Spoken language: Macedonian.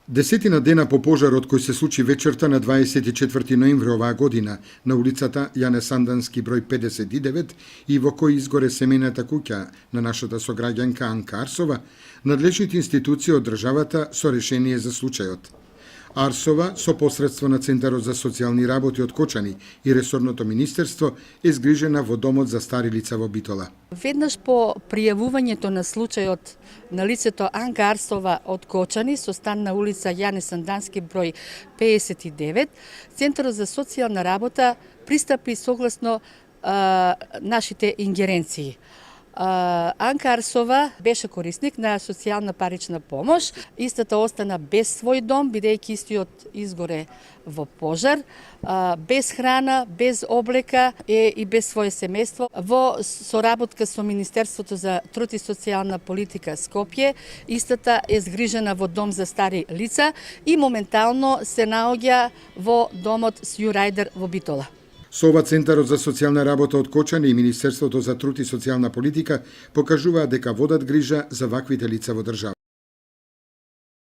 Десетина дена по пожарот кој се случи вечерта на 24 ноември оваа година на улицата Јане Сандански број 59 и во кој изгоре семејната куќа на нашата сограѓанка Анка Арсова, надлежните институции од државата со решение за случајот. Арсова, со посредство на Центарот за социјални работи од Кочани и ресорното министерство, е згрижена во домот за стари лица во Битола. Веднаш по пријавувањето на случајот на лицето Анка Арсова од Кочани со стан на улица Јане Сандански број 59, Центарот за социјална работа пристапи согласно нашите ингеренции. Анка Арсова беше корисник на социјална парична помош. Истата остана без свој дом, бидејќи истиот изгоре во пожар, без храна, без облека и без своје семејство. Во соработка со Министерството за труд и социјална политика Скопје, истата е згрижена во дом за стари лица и моментално се наоѓа во домот Сјурајдер во Битола. Со ова Центарот за социјална работа од Кочани и Министерството за труд и социјална политика покажуваат дека водат грижа за ваквите лица во државата.